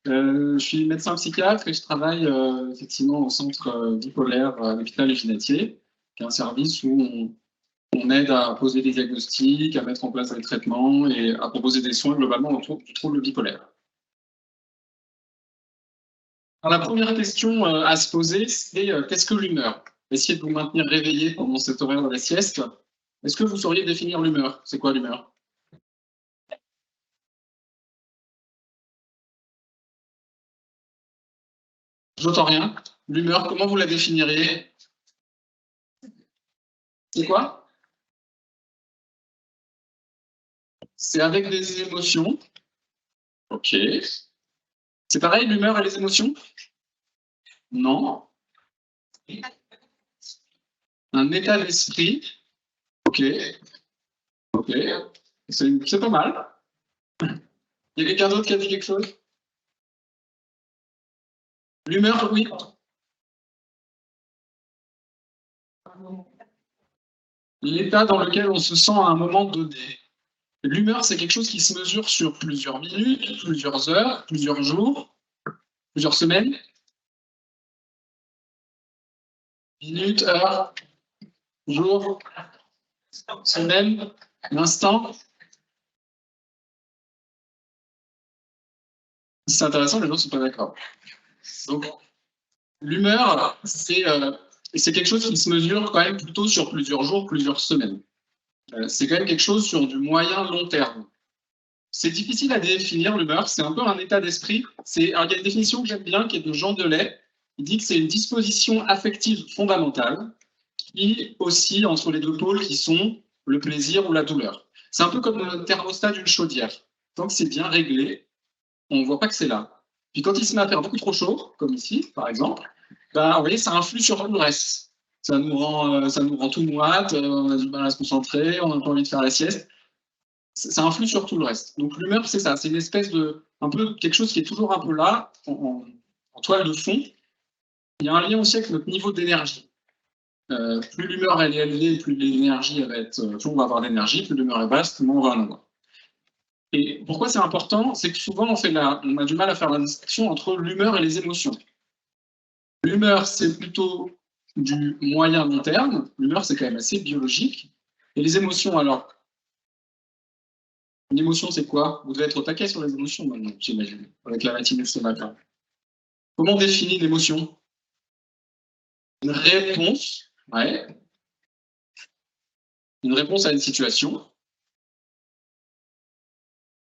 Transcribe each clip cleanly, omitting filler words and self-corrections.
Je suis médecin psychiatre et je travaille effectivement au centre bipolaire à l'hôpital Ginatier, qui est un service où on aide à poser des diagnostics, à mettre en place des traitements et à proposer des soins globalement autour du trouble bipolaire. Alors, la première question à se poser, c'est qu'est-ce que l'humeur? Essayez de vous maintenir réveillé pendant cet horaire de la sieste. Est-ce que vous sauriez définir l'humeur? C'est quoi l'humeur? J'entends rien. L'humeur, comment vous la définiriez? C'est quoi? C'est avec des émotions. Ok. C'est pareil, l'humeur et les émotions? Non. Un état d'esprit. Ok. Ok. C'est pas mal. Il y a quelqu'un d'autre qui a dit quelque chose? L'humeur, oui. L'état dans lequel on se sent à un moment donné. L'humeur, c'est quelque chose qui se mesure sur plusieurs minutes, plusieurs heures, plusieurs jours, plusieurs semaines. Minutes, heures, jours, semaines, l'instant. C'est intéressant, les gens ne sont pas d'accord. Donc, l'humeur, c'est quelque chose qui se mesure quand même plutôt sur plusieurs jours, plusieurs semaines. C'est quand même quelque chose sur du moyen long terme. C'est difficile à définir l'humeur, c'est un peu un état d'esprit. Il y a une définition que j'aime bien qui est de Jean Delay. Il dit que c'est une disposition affective fondamentale qui oscille entre les deux pôles qui sont le plaisir ou la douleur. C'est un peu comme le thermostat d'une chaudière. Tant que c'est bien réglé, on ne voit pas que c'est là. Puis quand il se met à faire beaucoup trop chaud, comme ici par exemple, vous voyez, ça influe sur tout le reste. Ça nous rend tout moite, on a du mal à se concentrer, on n'a pas envie de faire la sieste. Ça influe sur tout le reste. Donc l'humeur, c'est ça, c'est une espèce de, un peu quelque chose qui est toujours un peu là, en toile de fond. Il y a un lien aussi avec notre niveau d'énergie. Plus l'humeur elle est élevée, plus l'énergie elle va être, plus on va avoir d'énergie, plus l'humeur est basse, plus moins on va en avoir. Et pourquoi c'est important? C'est que souvent on a du mal à faire la distinction entre l'humeur et les émotions. L'humeur, c'est plutôt du moyen long terme. L'humeur, c'est quand même assez biologique. Et les émotions, alors, une émotion, c'est quoi? Vous devez être au taquet sur les émotions maintenant, j'imagine, avec la matinée de ce matin. Comment on définit l'émotion? Une réponse, ouais. Une réponse à une situation,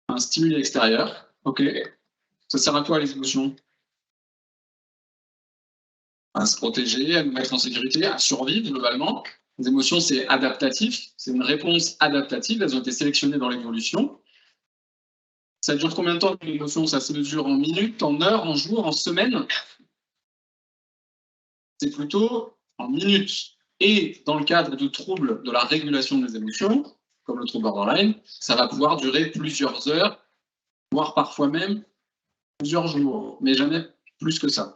un stimuli extérieur. Ok. Ça sert à quoi les émotions? À se protéger, à nous mettre en sécurité, à survivre globalement. Les émotions, c'est adaptatif, c'est une réponse adaptative, elles ont été sélectionnées dans l'évolution. Ça dure combien de temps une émotion? Ça se mesure en minutes, en heures, en jours, en semaines? C'est plutôt en minutes. Et dans le cadre de troubles de la régulation des émotions, comme le trouble borderline, ça va pouvoir durer plusieurs heures, voire parfois même plusieurs jours, mais jamais plus que ça.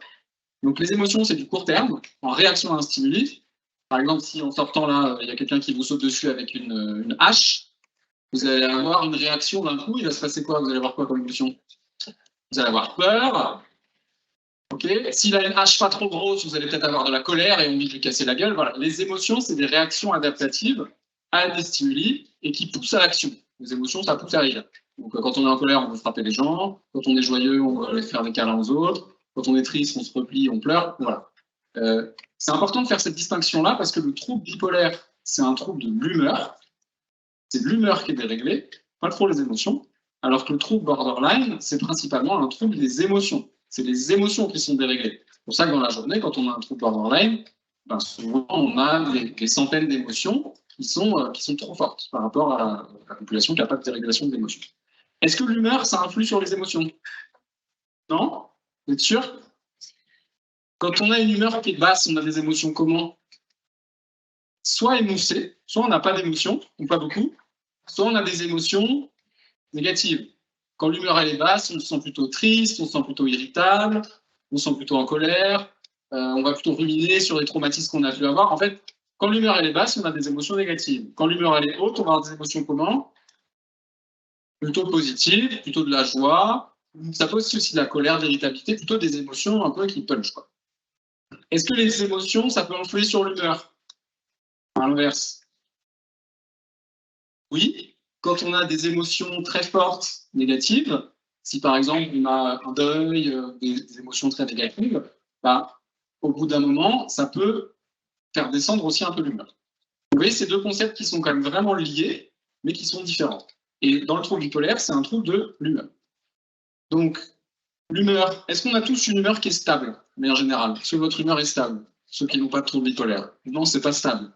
Donc les émotions, c'est du court terme, en réaction à un stimuli. Par exemple, si en sortant là, il y a quelqu'un qui vous saute dessus avec une hache, vous allez avoir une réaction d'un coup, il va se passer quoi? Vous allez avoir quoi comme émotion? Vous allez avoir peur. Ok. S'il a une hache pas trop grosse, vous allez peut-être avoir de la colère et envie de lui casser la gueule. Voilà. Les émotions, c'est des réactions adaptatives à des stimuli et qui poussent à l'action. Les émotions, ça pousse à agir. Donc quand on est en colère, on veut frapper les gens. Quand on est joyeux, on veut aller faire des câlins aux autres. Quand on est triste, on se replie, on pleure. Voilà. C'est important de faire cette distinction-là parce que le trouble bipolaire, c'est un trouble de l'humeur. C'est l'humeur qui est déréglée, pas trop les émotions. Alors que le trouble borderline, c'est principalement un trouble des émotions. C'est les émotions qui sont déréglées. C'est pour ça que dans la journée, quand on a un trouble borderline, souvent on a des centaines d'émotions qui sont trop fortes par rapport à la population qui n'a pas de dérégulation des émotions. Est-ce que l'humeur, ça influe sur les émotions? Non? Vous êtes sûr? Quand on a une humeur qui est basse, on a des émotions comment? Soit émoussées, soit on n'a pas d'émotions, ou pas beaucoup, soit on a des émotions négatives. Quand l'humeur elle est basse, on se sent plutôt triste, on se sent plutôt irritable, on se sent plutôt en colère, on va plutôt ruminer sur les traumatismes qu'on a pu avoir. En fait, quand l'humeur elle est basse, on a des émotions négatives. Quand l'humeur elle est haute, on va avoir des émotions comment? Plutôt positives, plutôt de la joie, Ça peut aussi de la colère, de l'irritabilité, plutôt des émotions un peu qui punch, quoi. Est-ce que les émotions, ça peut influer sur l'humeur? À l'inverse. Oui, quand on a des émotions très fortes, négatives, si par exemple on a un deuil, des émotions très négatives, bah, au bout d'un moment, ça peut faire descendre aussi un peu l'humeur. Vous voyez, c'est deux concepts qui sont quand même vraiment liés, mais qui sont différents. Et dans le trouble bipolaire, c'est un trouble de l'humeur. Donc, l'humeur, est-ce qu'on a tous une humeur qui est stable, de manière générale? Est-ce que votre humeur est stable? Ceux qui n'ont pas de trouble bipolaire. Non, c'est pas stable.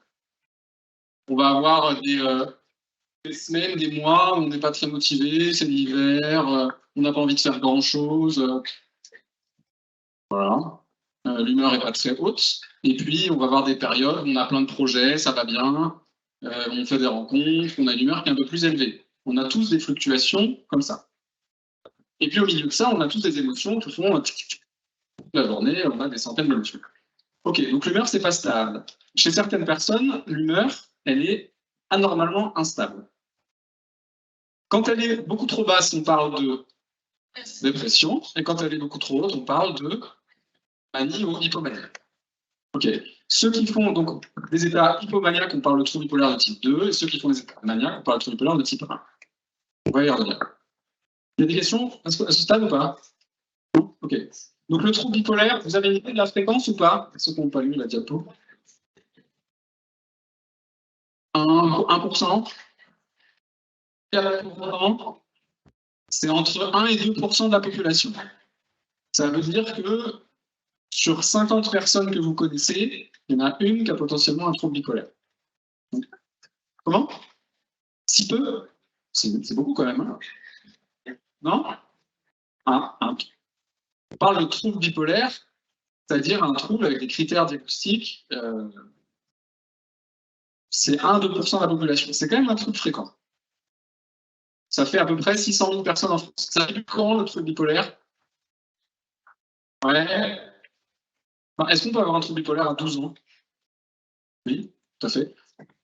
On va avoir des semaines, des mois où on n'est pas très motivé, c'est l'hiver, on n'a pas envie de faire grand-chose. Voilà. L'humeur n'est pas très haute. Et puis, on va avoir des périodes où on a plein de projets, ça va bien, on fait des rencontres, on a une humeur qui est un peu plus élevée. On a tous des fluctuations comme ça. Et puis, au milieu de ça, on a tous des émotions qui font toute la journée, on a des centaines d'émotions. Ok, donc l'humeur, c'est pas stable. Chez certaines personnes, l'humeur, elle est anormalement instable. Quand elle est beaucoup trop basse, on parle de dépression, et quand elle est beaucoup trop haute, on parle de manie ou hypomanie. Ok. Ceux qui font donc des états hypomaniaques, on parle de trouble bipolaire de type 2, et ceux qui font des états maniaques, on parle de trouble bipolaire de type 1. On va y revenir. Il y a des questions à ce stade ou pas? Non. Ok. Donc le trouble bipolaire, vous avez une idée de la fréquence ou pas? Ceux qui n'ont pas lu la diapo. 1%. 4%. C'est entre 1 et 2% de la population. Ça veut dire que sur 50 personnes que vous connaissez, il y en a une qui a potentiellement un trouble bipolaire. Comment? Si peu? C'est beaucoup quand même. Hein? Non? On parle de trouble bipolaire, c'est-à-dire un trouble avec des critères diagnostiques. C'est 1-2% de la population. C'est quand même un trouble fréquent. Ça fait à peu près 600 000 personnes en France. Ça fait quand le trouble bipolaire? Ouais. Enfin, est-ce qu'on peut avoir un trouble bipolaire à 12 ans? Oui, tout à fait.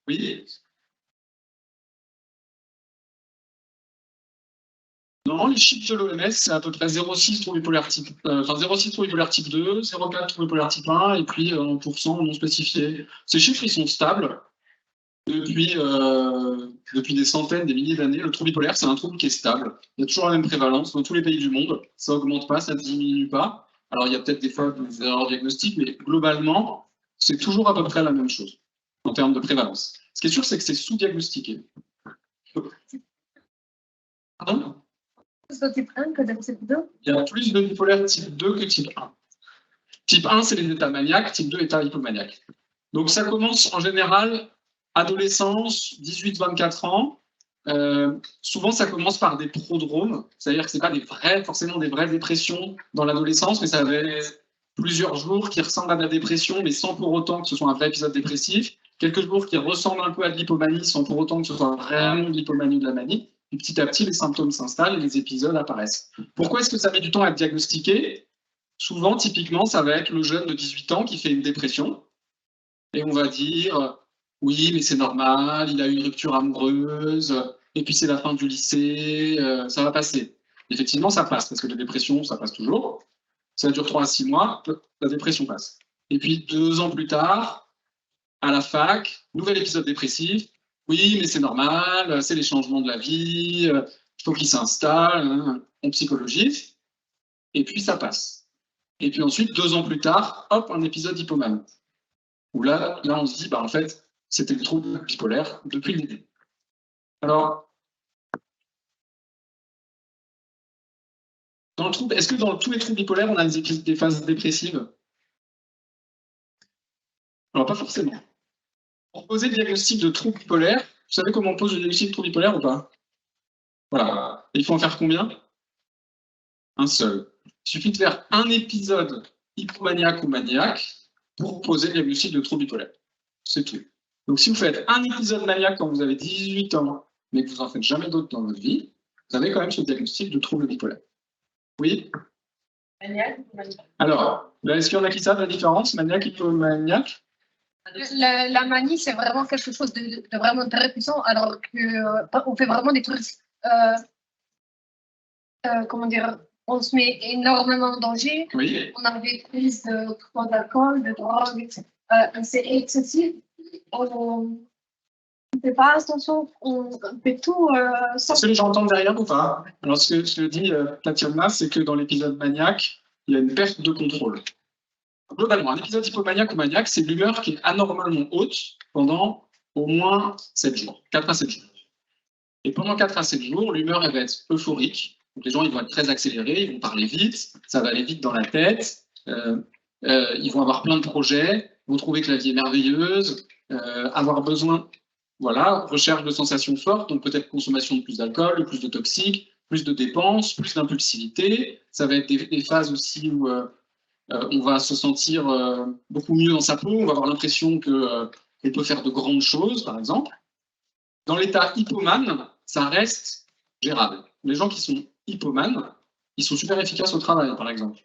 Oui. Non, les chiffres de l'OMS, c'est à peu près 0,6 trouble bipolaire type, 0,6 trouble bipolaire type 2, 0,4 trouble bipolaire type 1, et puis 1% non spécifié. Ces chiffres, ils sont stables depuis des centaines, des milliers d'années. Le trouble bipolaire, c'est un trouble qui est stable. Il y a toujours la même prévalence dans tous les pays du monde. Ça augmente pas, ça ne diminue pas. Alors, il y a peut-être des fois des erreurs diagnostiques, mais globalement, c'est toujours à peu près la même chose en termes de prévalence. Ce qui est sûr, c'est que c'est sous-diagnostiqué. Pardon? Type 1 que de type 2? Il y a plus de bipolaire type 2 que type 1. Type 1, c'est les états maniaques, type 2, état hypomaniaque. Donc ça commence en général, adolescence, 18-24 ans. Souvent, ça commence par des prodromes, c'est-à-dire que ce n'est pas forcément des vraies dépressions dans l'adolescence, mais ça va être plusieurs jours qui ressemblent à de la dépression, mais sans pour autant que ce soit un vrai épisode dépressif. Quelques jours qui ressemblent un peu à de l'hypomanie, sans pour autant que ce soit vraiment de l'hypomanie ou de la manie. Et petit à petit, les symptômes s'installent et les épisodes apparaissent. Pourquoi est-ce que ça met du temps à être diagnostiqué? Souvent, typiquement, ça va être le jeune de 18 ans qui fait une dépression. Et on va dire, oui, mais c'est normal, il a eu une rupture amoureuse, et puis c'est la fin du lycée, ça va passer. Effectivement, ça passe, parce que les dépressions, ça passe toujours. Ça dure 3 à 6 mois, la dépression passe. Et puis 2 ans plus tard, à la fac, nouvel épisode dépressif. Oui, mais c'est normal, c'est les changements de la vie, il faut qu'il s'installe, hein, en psychologie. Et puis ça passe. Et puis ensuite, 2 ans plus tard, hop, un épisode hypomane. Où là, on se dit, bah, en fait, c'était le trouble bipolaire depuis le début. Alors, est-ce que dans tous les troubles bipolaires, on a des phases dépressives? Alors, pas forcément. Pour poser le diagnostic de trouble bipolaire, vous savez comment on pose le diagnostic de trouble bipolaire ou pas? Voilà. Et il faut en faire combien? Un seul. Il suffit de faire un épisode hypomaniaque ou maniaque pour poser le diagnostic de trouble bipolaire. C'est tout. Donc, si vous faites un épisode maniaque quand vous avez 18 ans, mais que vous n'en faites jamais d'autres dans votre vie, vous avez quand même ce diagnostic de trouble bipolaire. Oui? Maniaque. Alors, est-ce qu'il y en a qui savent la différence, maniaque et hypomaniaque? La manie, c'est vraiment quelque chose de vraiment très puissant, alors qu'on fait vraiment des trucs, comment dire, on se met énormément en danger. Oui. On a des prises de trop d'alcool, de drogue, c'est excessif. On ne fait pas attention, on fait tout sans... Est-ce que les gens entendent derrière ou pas? Alors, ce que dit Tatiana, c'est que dans l'épisode maniaque, il y a une perte de contrôle. Globalement, un épisode hypomaniaque ou maniaque, c'est l'humeur qui est anormalement haute pendant au moins 7 jours, 4 à 7 jours. Et pendant 4 à 7 jours, l'humeur elle va être euphorique. Donc les gens ils vont être très accélérés, ils vont parler vite, ça va aller vite dans la tête, ils vont avoir plein de projets, ils vont trouver que la vie est merveilleuse, avoir besoin, voilà, recherche de sensations fortes, donc peut-être consommation de plus d'alcool, plus de toxiques, plus de dépenses, plus d'impulsivité. Ça va être des phases aussi où on va se sentir beaucoup mieux dans sa peau, on va avoir l'impression qu'on peut faire de grandes choses, par exemple. Dans l'état hypomane, ça reste gérable. Les gens qui sont hypomanes, ils sont super efficaces au travail, par exemple.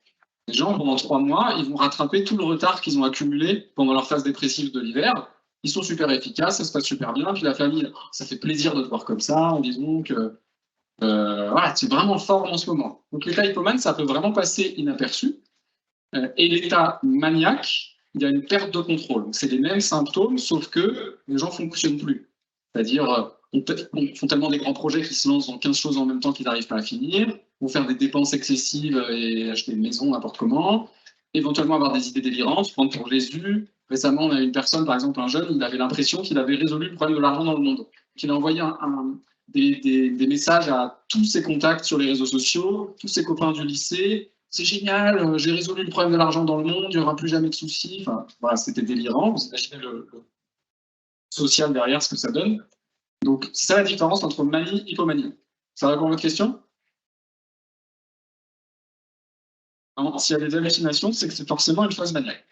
Les gens, pendant 3 mois, ils vont rattraper tout le retard qu'ils ont accumulé pendant leur phase dépressive de l'hiver. Ils sont super efficaces, ça se passe super bien. Puis la famille, ça fait plaisir de te voir comme ça, en disant que voilà, c'est vraiment fort en ce moment. Donc l'état hypomane, ça peut vraiment passer inaperçu. Et l'état maniaque, il y a une perte de contrôle. C'est les mêmes symptômes, sauf que les gens ne fonctionnent plus. C'est-à-dire, on font tellement des grands projets qu'ils se lancent dans 15 choses en même temps qu'ils n'arrivent pas à finir, vont faire des dépenses excessives et acheter une maison n'importe comment, éventuellement avoir des idées délirantes, prendre pour Jésus. Récemment, on a une personne, par exemple un jeune, il avait l'impression qu'il avait résolu le problème de l'argent dans le monde. Qu'il a envoyé des messages à tous ses contacts sur les réseaux sociaux, tous ses copains du lycée. C'est génial, j'ai résolu le problème de l'argent dans le monde, il n'y aura plus jamais de soucis. Enfin, voilà, c'était délirant. Vous imaginez le social derrière, ce que ça donne. Donc, c'est ça la différence entre manie et hypomanie. Ça répond à votre question? S'il y a des hallucinations, c'est que c'est forcément une phase maniaque.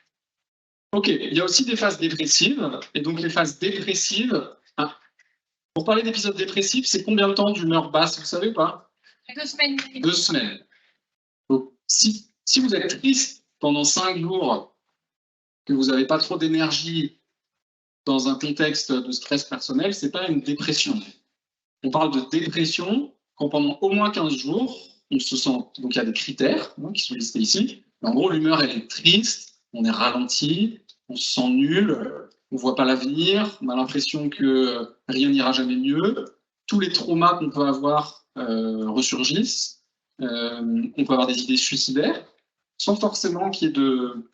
Ok, il y a aussi des phases dépressives. Et donc, les phases dépressives, hein, pour parler d'épisodes dépressifs, c'est combien de temps d'humeur basse, vous savez ou pas? 2 semaines. 2 semaines. Donc, si vous êtes triste pendant 5 jours, que vous n'avez pas trop d'énergie dans un contexte de stress personnel, ce n'est pas une dépression. On parle de dépression quand pendant au moins 15 jours, on se sent... Donc il y a des critères qui sont listés ici. En gros, l'humeur, elle est triste, on est ralenti, on se sent nul, on ne voit pas l'avenir, on a l'impression que rien n'ira jamais mieux. Tous les traumas qu'on peut avoir ressurgissent. On peut avoir des idées suicidaires, sans forcément qu'il y ait de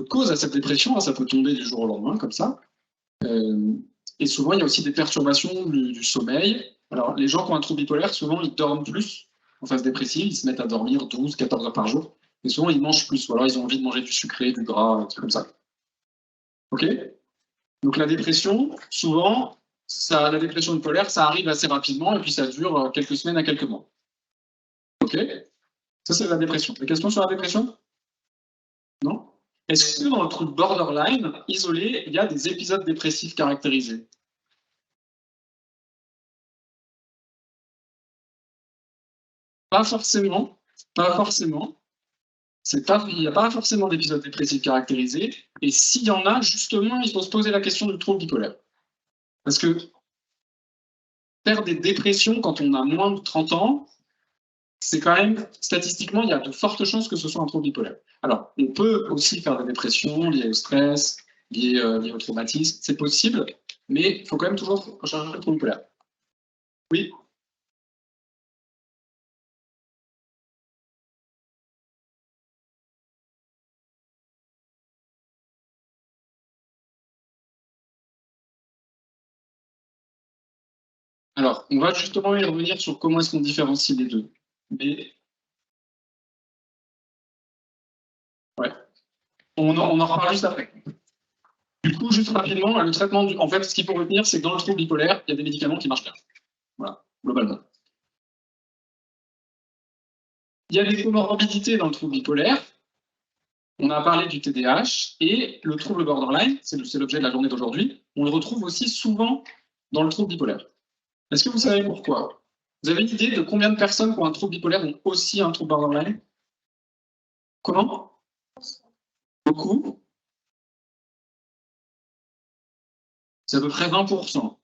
cause à cette dépression. Ça peut tomber du jour au lendemain, comme ça. Et souvent, il y a aussi des perturbations du sommeil. Alors, les gens qui ont un trouble bipolaire, souvent, ils dorment plus en phase dépressive. Ils se mettent à dormir 12, 14 heures par jour. Et souvent, ils mangent plus. Ou alors, ils ont envie de manger du sucré, du gras, un truc comme ça. OK? Donc, la dépression, souvent, la dépression bipolaire, ça arrive assez rapidement et puis ça dure quelques semaines à quelques mois. OK? Ça, c'est la dépression. Des questions sur la dépression? Non? Est-ce que dans le trouble borderline, isolé, il y a des épisodes dépressifs caractérisés? Pas forcément. Pas forcément. Il n'y a pas forcément d'épisodes dépressifs caractérisés. Et s'il y en a, justement, il faut se poser la question du trouble bipolaire. Parce que faire des dépressions quand on a moins de 30 ans, c'est quand même, statistiquement, il y a de fortes chances que ce soit un trouble bipolaire. Alors, on peut aussi faire des dépressions liées au stress, liées au traumatisme, c'est possible, mais il faut quand même toujours rechercher le trouble bipolaire. Oui? Alors, on va justement y revenir sur comment est-ce qu'on différencie les deux. Mais ouais. On en reparle juste après. Du coup, juste rapidement, le traitement en fait, ce qu'il faut retenir, c'est que dans le trouble bipolaire, il y a des médicaments qui marchent bien. Voilà, globalement. Il y a des comorbidités dans le trouble bipolaire. On a parlé du TDAH et le trouble borderline, c'est l'objet de la journée d'aujourd'hui, on le retrouve aussi souvent dans le trouble bipolaire. Est-ce que vous savez pourquoi? Vous avez une idée de combien de personnes qui ont un trouble bipolaire ont aussi un trouble borderline? Comment? Beaucoup? C'est à peu près 20%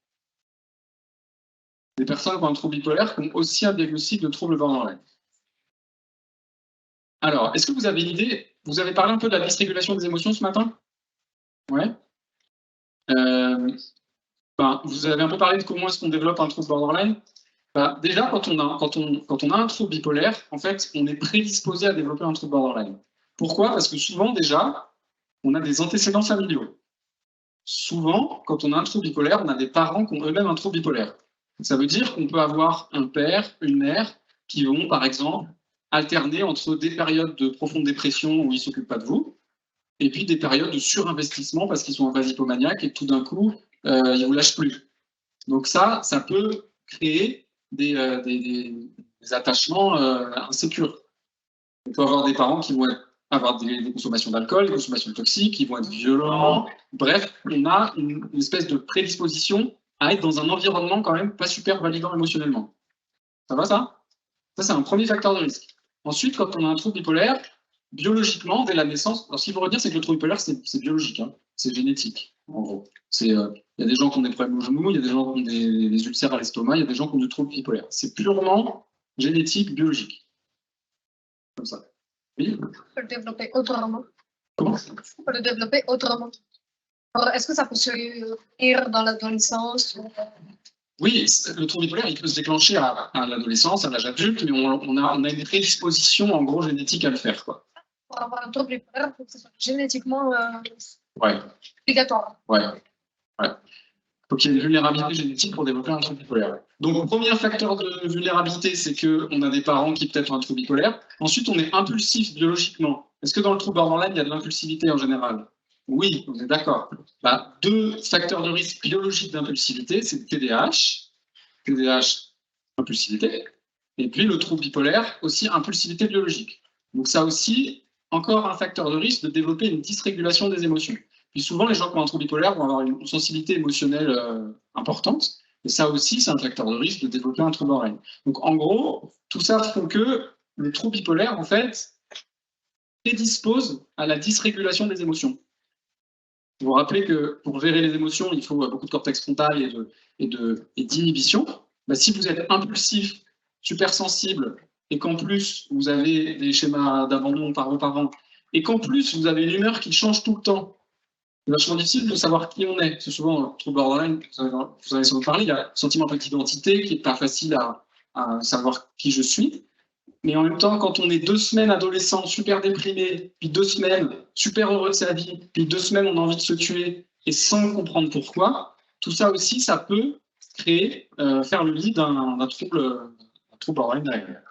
des personnes qui ont un trouble bipolaire qui ont aussi un diagnostic de trouble borderline. Alors, est-ce que vous avez une idée? Vous avez parlé un peu de la dysrégulation des émotions ce matin? Ouais. Vous avez un peu parlé de comment est-ce qu'on développe un trouble borderline. Déjà, quand on a un trouble bipolaire, en fait, on est prédisposé à développer un trouble borderline. Pourquoi? Parce que souvent, déjà, on a des antécédents familiaux. Souvent, quand on a un trouble bipolaire, on a des parents qui ont eux-mêmes un trouble bipolaire. Ça veut dire qu'on peut avoir un père, une mère, qui vont, par exemple, alterner entre des périodes de profonde dépression où ils ne s'occupent pas de vous, et puis des périodes de surinvestissement parce qu'ils sont en phase hypomaniaque et tout d'un coup, ils ne vous lâchent plus. Donc ça peut créer des attachements insécures. On peut avoir des parents qui vont avoir des consommations d'alcool, des consommations toxiques, qui vont être violents. Bref, on a une espèce de prédisposition à être dans un environnement quand même pas super validant émotionnellement. Ça va ça? Ça, c'est un premier facteur de risque. Ensuite, quand on a un trouble bipolaire, biologiquement, dès la naissance, alors ce qu'il faut retenir, c'est que le trouble bipolaire, c'est biologique, hein, c'est génétique, en gros. Il y a des gens qui ont des problèmes au genou, il y a des gens qui ont des ulcères à l'estomac, il y a des gens qui ont du trouble bipolaire. C'est purement génétique, biologique. Comme ça. Oui. On peut le développer autrement. Comment? On peut le développer autrement. Est-ce que ça peut se dire dans l'adolescence? Oui, le trouble bipolaire, il peut se déclencher à l'adolescence, à l'âge adulte, mais on a une prédisposition, en gros, génétique à le faire, quoi. Pour avoir un trouble bipolaire, il faut que ce soit génétiquement ouais. obligatoire. Ouais. Il faut qu'il y ait une vulnérabilité génétique pour développer un trouble bipolaire. Donc, premier facteur de vulnérabilité, c'est qu'on a des parents qui peut-être ont un trouble bipolaire. Ensuite, on est impulsif biologiquement. Est-ce que dans le trouble borderline, il y a de l'impulsivité en général? Oui, on est d'accord. Deux facteurs de risque biologique d'impulsivité, c'est le TDAH, impulsivité, et puis le trouble bipolaire, aussi impulsivité biologique. Donc ça aussi, encore un facteur de risque de développer une dysrégulation des émotions. Puis souvent, les gens qui ont un trouble bipolaire vont avoir une sensibilité émotionnelle importante, et ça aussi, c'est un facteur de risque de développer un trouble borderline. Donc en gros, tout ça fait que le trouble bipolaire, en fait, prédispose à la dysrégulation des émotions. Vous vous rappelez que pour gérer les émotions, il faut beaucoup de cortex frontal et d'inhibition. Si vous êtes impulsif, super sensible, et qu'en plus vous avez des schémas d'abandon parents, et qu'en plus vous avez une humeur qui change tout le temps, c'est vachement difficile de savoir qui on est. C'est souvent trouble borderline, vous avez sans doute parlé, il y a un sentiment d'identité qui n'est pas facile à savoir qui je suis. Mais en même temps, quand on est 2 semaines adolescent, super déprimé, puis 2 semaines super heureux de sa vie, puis 2 semaines on a envie de se tuer, et sans comprendre pourquoi, tout ça aussi, ça peut créer, faire le lit d'un trouble borderline derrière.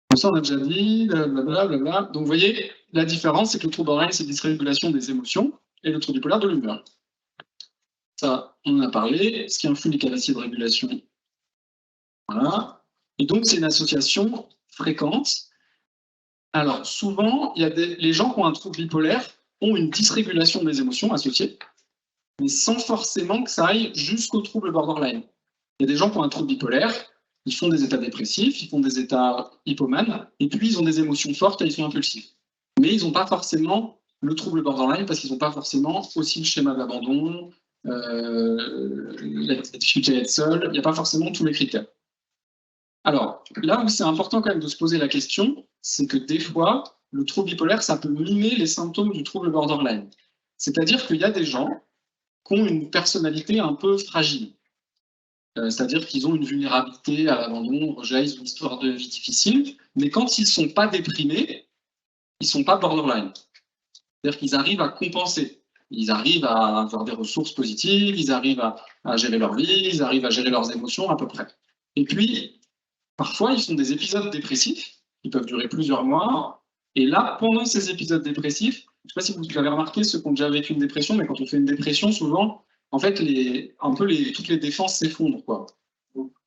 Comme ça, on a déjà dit, blablabla. Donc, vous voyez, la différence, c'est que le trouble borderline, c'est dysrégulation des émotions, et le trouble bipolaire de l'humeur. Ça, on en a parlé. Ce qui influe les capacités de régulation. Voilà. Et donc, c'est une association fréquente. Alors, souvent, les gens qui ont un trouble bipolaire ont une dysrégulation des émotions associée, mais sans forcément que ça aille jusqu'au trouble borderline. Il y a des gens qui ont un trouble bipolaire, ils font des états dépressifs, ils font des états hypomanes, et puis ils ont des émotions fortes et ils sont impulsifs. Mais ils n'ont pas forcément le trouble borderline parce qu'ils n'ont pas forcément aussi le schéma d'abandon, la difficulté à être seul, il n'y a pas forcément tous les critères. Alors, là où c'est important quand même de se poser la question, c'est que des fois, le trouble bipolaire, ça peut mimer les symptômes du trouble borderline. C'est-à-dire qu'il y a des gens qui ont une personnalité un peu fragile. C'est-à-dire qu'ils ont une vulnérabilité à l'abandon, au rejet, ils ont une histoire de vie difficile, mais quand ils ne sont pas déprimés, ils ne sont pas borderline. C'est-à-dire qu'ils arrivent à compenser. Ils arrivent à avoir des ressources positives, ils arrivent à gérer leur vie, ils arrivent à gérer leurs émotions à peu près. Et puis, parfois, ils font des épisodes dépressifs qui peuvent durer plusieurs mois. Et là, pendant ces épisodes dépressifs, je ne sais pas si vous avez remarqué ceux qui ont déjà vécu une dépression, mais quand on fait une dépression, souvent, en fait, toutes les défenses s'effondrent, quoi.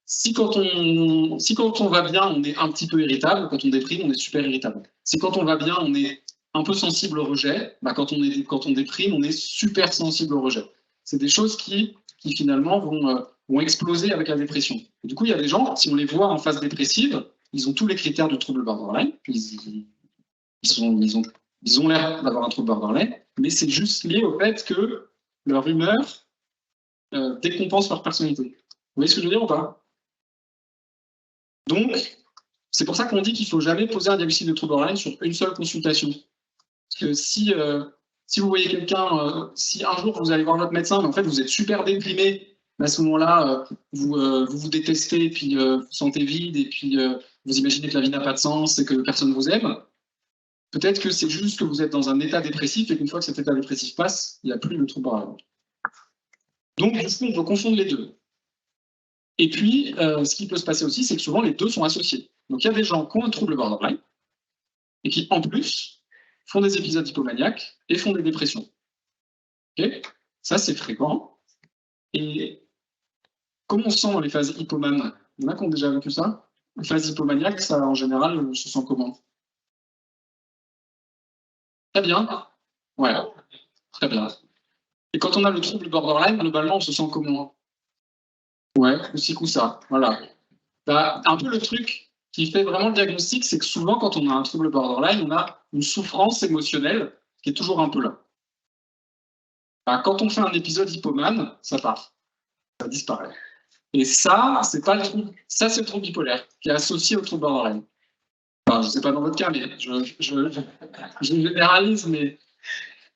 Si quand on va bien, on est un petit peu irritable, quand on déprime, on est super irritable. Si quand on va bien, on est un peu sensible au rejet, quand on déprime, on est super sensible au rejet. C'est des choses qui finalement vont exploser avec la dépression. Et du coup, il y a des gens, si on les voit en phase dépressive, ils ont tous les critères du trouble borderline, ils ont l'air d'avoir un trouble borderline, mais c'est juste lié au fait que leur humeur décompense leur personnalité. Vous voyez ce que je veux dire ou pas? Donc, c'est pour ça qu'on dit qu'il ne faut jamais poser un diagnostic de trouble borderline sur une seule consultation. Parce que si vous voyez quelqu'un, si un jour vous allez voir votre médecin, mais en fait vous êtes super déprimé, à ce moment-là, vous détestez, et puis vous vous sentez vide, et puis vous imaginez que la vie n'a pas de sens et que personne ne vous aime, peut-être que c'est juste que vous êtes dans un état dépressif et qu'une fois que cet état dépressif passe, il n'y a plus le trouble borderline. Donc, du coup, on peut confondre les deux. Et puis, ce qui peut se passer aussi, c'est que souvent les deux sont associés. Donc, il y a des gens qui ont un trouble borderline et qui, en plus, font des épisodes hypomaniaques et font des dépressions. Okay, ça, c'est fréquent. Et comment on se sent dans les phases hypomanes? Il y en a qui ont déjà vécu ça? Les phases hypomaniaques, ça, en général, on se sent comment? Très bien. Ouais, très bien. Et quand on a le trouble borderline, globalement, on se sent comment? Ouais, aussi coup ça. Voilà. Bah, un peu le truc qui fait vraiment le diagnostic, c'est que souvent, quand on a un trouble borderline, on a une souffrance émotionnelle qui est toujours un peu là. Bah, quand on fait un épisode hypomane, ça part, ça disparaît. Et ça, c'est pas le trouble, ça c'est le trouble bipolaire qui est associé au trouble borderline. Enfin, je sais pas dans votre cas, mais je généralise, mais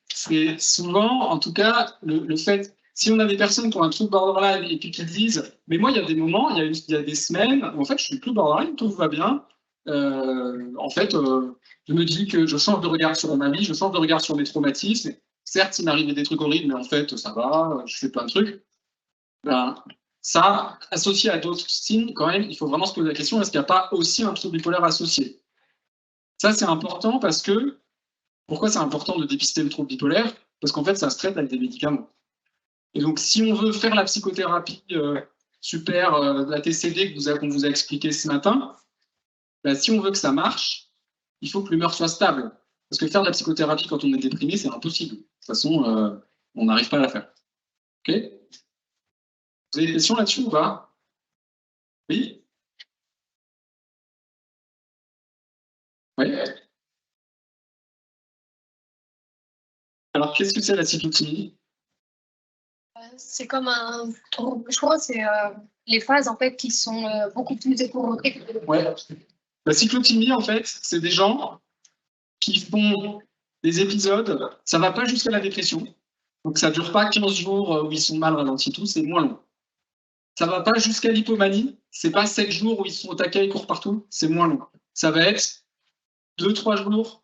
c'est souvent, en tout cas, le fait, si on a des personnes qui ont un trouble borderline et puis qui disent, mais moi, il y a des moments, il y a des semaines où en fait, je suis plus borderline, tout va bien. En fait, je me dis que je change de regard sur ma vie, je change de regard sur mes traumatismes. Certes, il m'arrivait des trucs horribles, mais en fait, ça va, je fais plein de trucs. Ben, ça, associé à d'autres signes, quand même, il faut vraiment se poser la question, est-ce qu'il n'y a pas aussi un trouble bipolaire associé? Ça, c'est important parce que, pourquoi c'est important de dépister le trouble bipolaire? Parce qu'en fait, ça se traite avec des médicaments. Et donc, si on veut faire la psychothérapie super, la TCD qu'on vous a expliqué ce matin, ben, si on veut que ça marche, il faut que l'humeur soit stable. Parce que faire de la psychothérapie quand on est déprimé, c'est impossible. De toute façon, on n'arrive pas à la faire. OK? Vous avez des questions là-dessus ou pas? Oui? Oui? Alors, qu'est-ce que c'est la cyclothymie? C'est comme un trouble, je crois que c'est les phases en fait qui sont beaucoup plus éprouvées. Ouais. La cyclothymie, en fait, c'est des gens qui font des épisodes, ça ne va pas jusqu'à la dépression. Donc ça ne dure pas 15 jours où ils sont mal ralentis, tout, c'est moins long. Ça ne va pas jusqu'à l'hypomanie, c'est pas 7 jours où ils sont au taquet, ils courent partout, c'est moins long. Ça va être 2-3 jours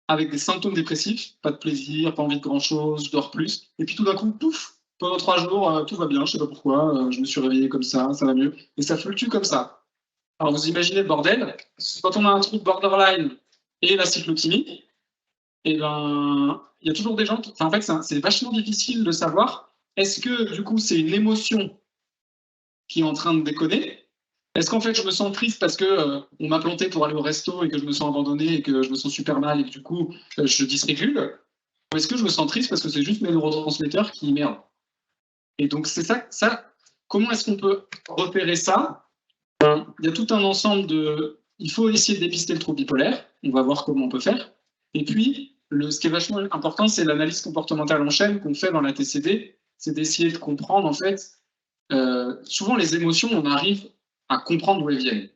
avec des symptômes dépressifs, pas de plaisir, pas envie de grand-chose, je dors plus, et puis tout d'un coup, pouf, pendant 3 jours, tout va bien, je ne sais pas pourquoi, je me suis réveillé comme ça va mieux, et ça fluctue comme ça. Alors vous imaginez le bordel, quand on a un trouble borderline et la cyclothymie, et ben, il y a toujours des gens qui. Enfin, en fait, c'est vachement difficile de savoir est-ce que du coup c'est une émotion qui est en train de déconner? Est-ce qu'en fait je me sens triste parce que on m'a planté pour aller au resto et que je me sens abandonné et que je me sens super mal et que du coup je dysrégule? Ou est-ce que je me sens triste parce que c'est juste mes neurotransmetteurs qui merdent? Et donc c'est ça, comment est-ce qu'on peut repérer ça? Il y a tout un ensemble de. Il faut essayer de dépister le trouble bipolaire, on va voir comment on peut faire. Et puis, ce qui est vachement important, c'est l'analyse comportementale en chaîne qu'on fait dans la TCD, c'est d'essayer de comprendre, en fait, souvent les émotions, on arrive à comprendre d'où elles viennent.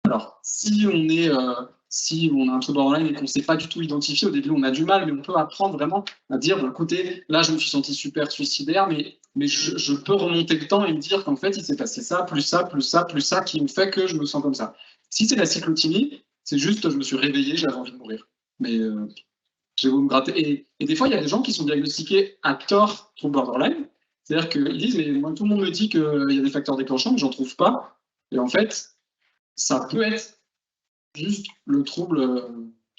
Alors, si on a un trouble borderline et qu'on ne sait pas du tout identifier, au début on a du mal, mais on peut apprendre vraiment à dire, bon, écoutez, là je me suis senti super suicidaire, mais je peux remonter le temps et me dire qu'en fait il s'est passé ça, plus ça, plus ça, plus ça, qui me fait que je me sens comme ça. Si c'est la cyclothymie, c'est juste je me suis réveillé, j'avais envie de mourir. Mais j'ai voulu me gratter. Et des fois, il y a des gens qui sont diagnostiqués à tort trouble borderline. C'est-à-dire qu'ils disent, mais moi tout le monde me dit qu'il y a des facteurs déclenchants, mais j'en trouve pas. Et en fait, ça peut être juste le trouble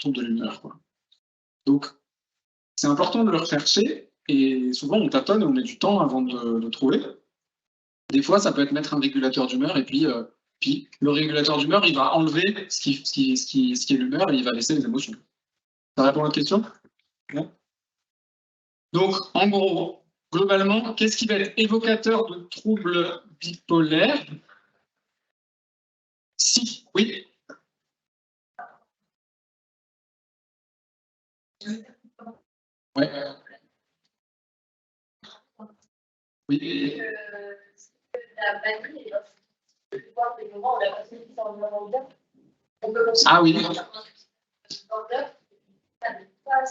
de l'humeur, quoi. Donc, c'est important de le rechercher, et souvent on tâtonne et on met du temps avant de trouver. Des fois, ça peut être mettre un régulateur d'humeur, et puis le régulateur d'humeur, il va enlever ce qui est l'humeur, et il va laisser les émotions. Ça répond à votre question? Ouais. Donc, en gros, globalement, qu'est-ce qui va être évocateur de troubles bipolaires? Si, oui. Ouais. Oui. La manie, voir des moments où la personne qui s'en va bien. Ah oui.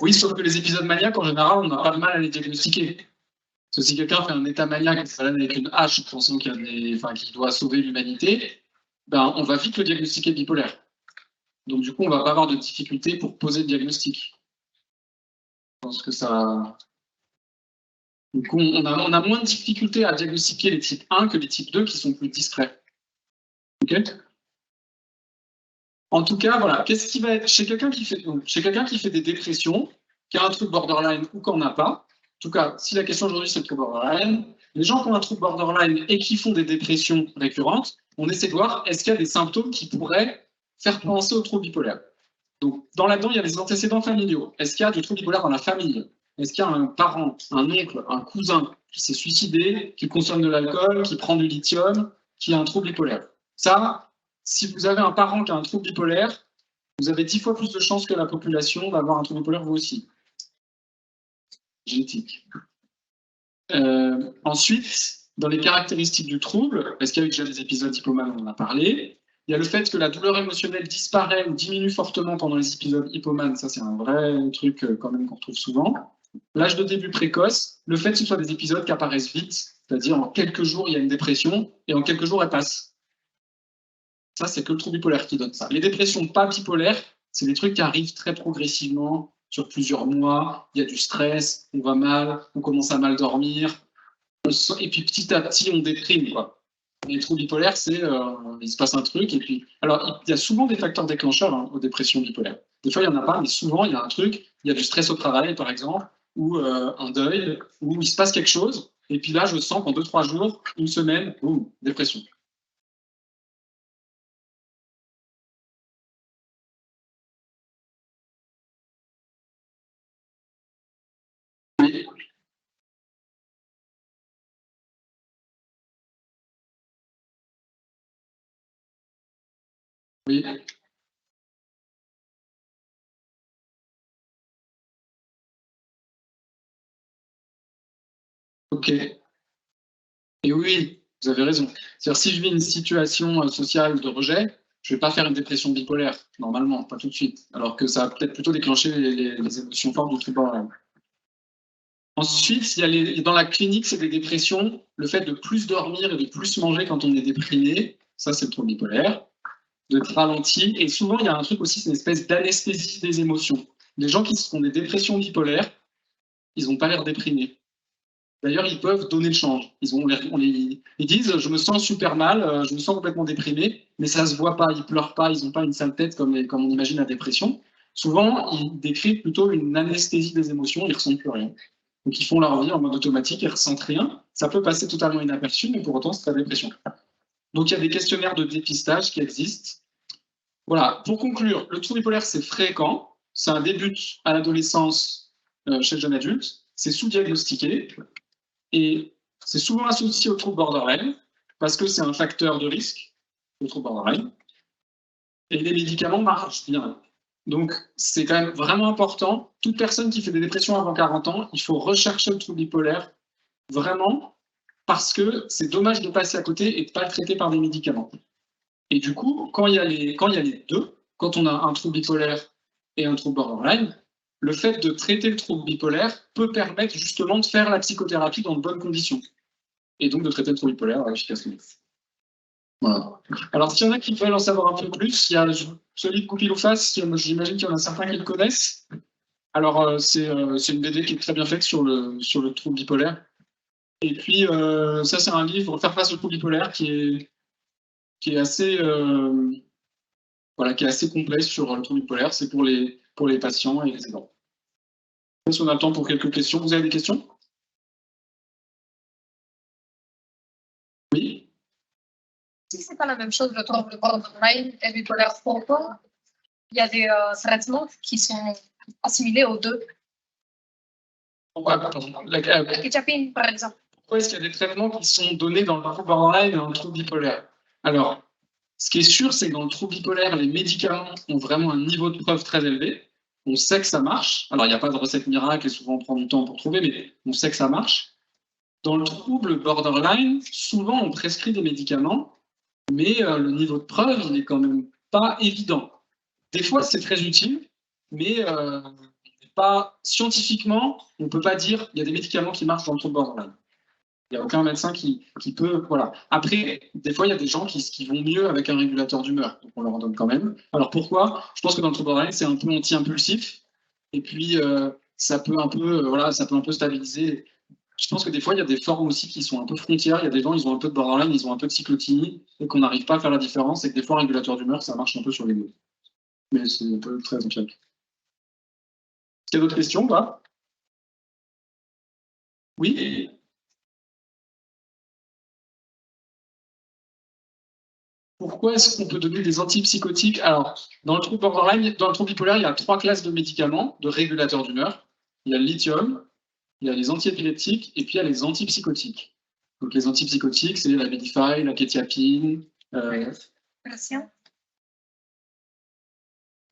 Oui, sauf que les épisodes maniaques, en général, on n'a pas de mal à les diagnostiquer. Parce que si quelqu'un fait un état maniaque et se balade avec une hache pensant qu'il doit sauver l'humanité, ben, on va vite le diagnostiquer bipolaire. Donc du coup, on ne va pas avoir de difficulté pour poser le diagnostic. Je pense que ça... Du coup, on a moins de difficultés à diagnostiquer les types 1 que les types 2 qui sont plus discrets. Ok ? En tout cas, voilà, qu'est-ce qui va être chez quelqu'un qui fait des dépressions, qui a un truc borderline ou qu'on n'a pas. En tout cas, si la question aujourd'hui c'est le trouble borderline, les gens qui ont un trouble borderline et qui font des dépressions récurrentes, on essaie de voir est-ce qu'il y a des symptômes qui pourraient faire penser au trouble bipolaire. Donc, dans là-dedans, il y a les antécédents familiaux. Est-ce qu'il y a du trouble bipolaire dans la famille? Est-ce qu'il y a un parent, un oncle, un cousin qui s'est suicidé, qui consomme de l'alcool, qui prend du lithium, qui a un trouble bipolaire? Ça, si vous avez un parent qui a un trouble bipolaire, vous avez 10 fois plus de chances que la population d'avoir un trouble bipolaire vous aussi. Génétique. Ensuite, dans les caractéristiques du trouble, parce qu'il y a eu déjà des épisodes hypomanes, on en a parlé, il y a le fait que la douleur émotionnelle disparaît ou diminue fortement pendant les épisodes hypomanes, ça c'est un vrai truc quand même qu'on retrouve souvent. L'âge de début précoce, le fait que ce soit des épisodes qui apparaissent vite, c'est-à-dire en quelques jours il y a une dépression et en quelques jours elle passe. Ça c'est que le trouble bipolaire qui donne ça. Les dépressions pas bipolaires, c'est des trucs qui arrivent très progressivement, sur plusieurs mois, il y a du stress, on va mal, on commence à mal dormir, et puis petit à petit on déprime, quoi. Les troubles bipolaires, c'est il se passe un truc, et puis... Alors, il y a souvent des facteurs déclencheurs aux dépressions bipolaires. Des fois, il n'y en a pas, mais souvent, il y a un truc, il y a du stress au travail, par exemple, ou un deuil, où il se passe quelque chose, et puis là, je sens qu'en 2-3 jours, une semaine, boum, dépression. Oui. Oui. Ok. Et oui, vous avez raison. C'est-à-dire, si je vis une situation sociale de rejet, je ne vais pas faire une dépression bipolaire, normalement, pas tout de suite. Alors que ça va peut-être plutôt déclencher les émotions fortes du trouble borderline. Ensuite, dans la clinique, c'est des dépressions, le fait de plus dormir et de plus manger quand on est déprimé, ça c'est le trouble bipolaire, de ralenti. Et souvent, il y a un truc aussi, c'est une espèce d'anesthésie des émotions. Les gens qui font des dépressions bipolaires, ils n'ont pas l'air déprimés. D'ailleurs, ils peuvent donner le change. Ils disent, je me sens super mal, je me sens complètement déprimé, mais ça ne se voit pas, ils ne pleurent pas, ils n'ont pas une sale tête comme on imagine la dépression. Souvent, ils décrivent plutôt une anesthésie des émotions, ils ne ressentent plus rien. Donc, ils font leur vie en mode automatique, ils ne ressentent rien. Ça peut passer totalement inaperçu, mais pour autant, c'est la dépression. Donc, il y a des questionnaires de dépistage qui existent. Voilà, pour conclure, le trouble bipolaire, c'est fréquent. Ça débute à l'adolescence chez le jeune adulte. C'est sous-diagnostiqué. Et c'est souvent associé au trouble borderline, parce que c'est un facteur de risque, le trouble borderline. Et les médicaments marchent bien. Donc, c'est quand même vraiment important. Toute personne qui fait des dépressions avant 40 ans, il faut rechercher le trouble bipolaire, vraiment, parce que c'est dommage de passer à côté et de ne pas le traiter par des médicaments. Et du coup, quand il y a les deux, quand on a un trouble bipolaire et un trouble borderline, le fait de traiter le trouble bipolaire peut permettre justement de faire la psychothérapie dans de bonnes conditions. Et donc de traiter le trouble bipolaire efficacement. Voilà. Alors, s'il y en a qui veulent en savoir un peu plus, il y a ce livre Goupil ou Face, j'imagine qu'il y en a certains qui le connaissent. Alors, c'est une BD qui est très bien faite sur le trouble bipolaire. Et puis, ça, c'est un livre, Faire face au trouble bipolaire, qui est assez, qui est assez complet sur le trouble bipolaire. C'est pour les patients et les aidants. Je sais pas si on a le temps pour quelques questions. Vous avez des questions? Oui. Si c'est pas la même chose, le trouble borderline et bipolaire frontal, il y a des traitements qui sont assimilés aux deux. La quetiapine, par exemple. Pourquoi est-ce qu'il y a des traitements qui sont donnés dans le trouble borderline et dans le trouble bipolaire? Alors, ce qui est sûr, c'est que dans le trouble bipolaire, les médicaments ont vraiment un niveau de preuve très élevé. On sait que ça marche. Alors, il n'y a pas de recette miracle et souvent on prend du temps pour trouver, mais on sait que ça marche. Dans le trouble borderline, souvent on prescrit des médicaments, mais le niveau de preuve, il n'est quand même pas évident. Des fois, c'est très utile, mais pas scientifiquement, on ne peut pas dire qu'il y a des médicaments qui marchent dans le trouble borderline. Il n'y a aucun médecin qui peut. Voilà. Après, des fois, il y a des gens qui vont mieux avec un régulateur d'humeur, donc on leur en donne quand même. Alors pourquoi? Je pense que dans le trouble borderline, c'est un peu anti-impulsif, et puis ça peut un peu, voilà, ça peut un peu stabiliser. Je pense que des fois, il y a des formes aussi qui sont un peu frontières. Il y a des gens, ils ont un peu de borderline, ils ont un peu de cyclothymie, et qu'on n'arrive pas à faire la différence, et que des fois, un régulateur d'humeur, ça marche un peu sur les mots. Mais c'est un peu très empirique. Est-ce qu'il y a d'autres questions, pas? Oui? Pourquoi est-ce qu'on peut donner des antipsychotiques? Alors, dans le trouble borderline, dans le trouble bipolaire, il y a 3 classes de médicaments, de régulateurs d'humeur. Il y a le lithium, il y a les antiépileptiques, et puis il y a les antipsychotiques. Donc les antipsychotiques, c'est la Medify, la kétiapine.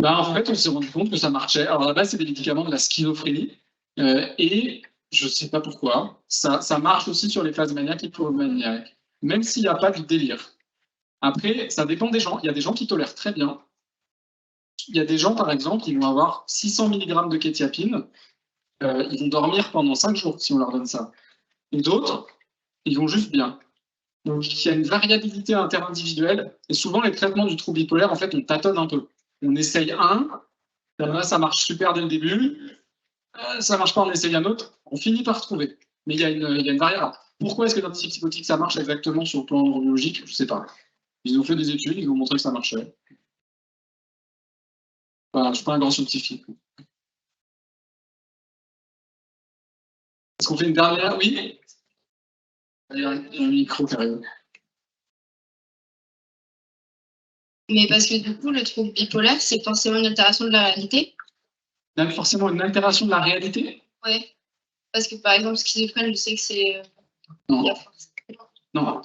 En fait, on s'est rendu compte que ça marchait. Alors, à la base, c'est des médicaments de la schizophrénie. Et je ne sais pas pourquoi, ça marche aussi sur les phases maniaques et hypomaniaques, même s'il n'y a pas de délire. Après, ça dépend des gens. Il y a des gens qui tolèrent très bien. Il y a des gens, par exemple, qui vont avoir 600 mg de kétiapine. Ils vont dormir pendant 5 jours si on leur donne ça. Et d'autres, ils vont juste bien. Donc, il y a une variabilité interindividuelle. Et souvent, les traitements du trouble bipolaire, en fait, on tâtonne un peu. On essaye là, ça marche super dès le début. Ça marche pas, on essaye un autre. On finit par trouver. Mais il y a une variable. Pourquoi est-ce que l'antipsychotique, ça marche exactement sur le plan neurologique? Je ne sais pas. Ils ont fait des études, ils ont montré que ça marchait. Voilà, je ne suis pas un grand scientifique. Est-ce qu'on fait une dernière? Oui. Il y a un micro qui arrive. Mais parce que du coup, le trouble bipolaire, c'est forcément une altération de la réalité. Forcément une altération de la réalité? Oui. Parce que par exemple, schizophrène, je sais que c'est. Non. Non.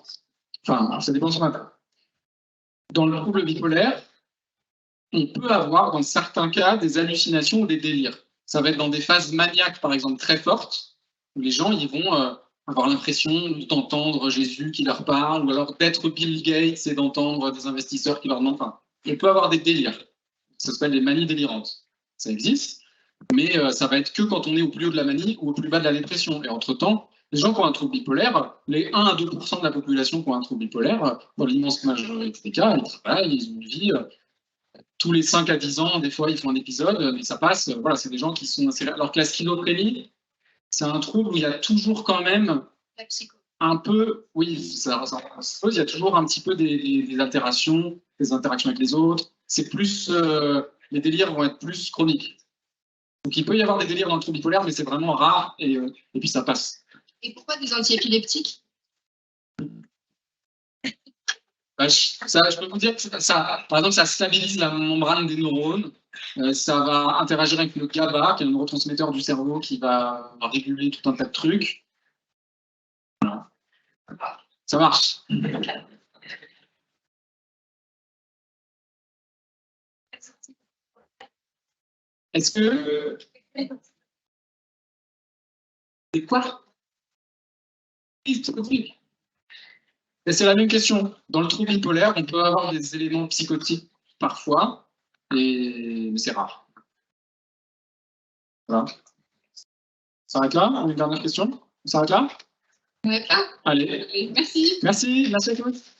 Enfin, ça dépend de son impact. Dans le trouble bipolaire, on peut avoir, dans certains cas, des hallucinations ou des délires. Ça va être dans des phases maniaques, par exemple, très fortes, où les gens ils vont avoir l'impression d'entendre Jésus qui leur parle, ou alors d'être Bill Gates et d'entendre des investisseurs qui leur demandent. Enfin, on peut avoir des délires. Ça s'appelle les manies délirantes. Ça existe, mais ça va être que quand on est au plus haut de la manie ou au plus bas de la dépression. Et entre-temps, les gens qui ont un trouble bipolaire, les 1 à 2% de la population qui ont un trouble bipolaire, dans l'immense majorité des cas, ils travaillent, ils ont une vie. Tous les 5 à 10 ans, des fois, ils font un épisode, mais ça passe. Voilà, c'est des gens qui sont. Alors que la schizophrénie, c'est un trouble où il y a toujours quand même un peu. Oui, ça il y a toujours un petit peu des altérations, des interactions avec les autres. C'est plus. Les délires vont être plus chroniques. Donc il peut y avoir des délires dans le trouble bipolaire, mais c'est vraiment rare et puis ça passe. Et pourquoi des antiépileptiques? Je peux vous dire que par exemple, ça stabilise la membrane des neurones. Ça va interagir avec le GABA, qui est un neurotransmetteur du cerveau qui va réguler tout un tas de trucs. Voilà. Ça marche. Est-ce que... C'est quoi? C'est la même question. Dans le trouble bipolaire, on peut avoir des éléments psychotiques parfois, mais c'est rare. Voilà. Ça s'arrête là? Une dernière question? Ça s'arrête là? Ouais, Allez. merci. Merci à tous.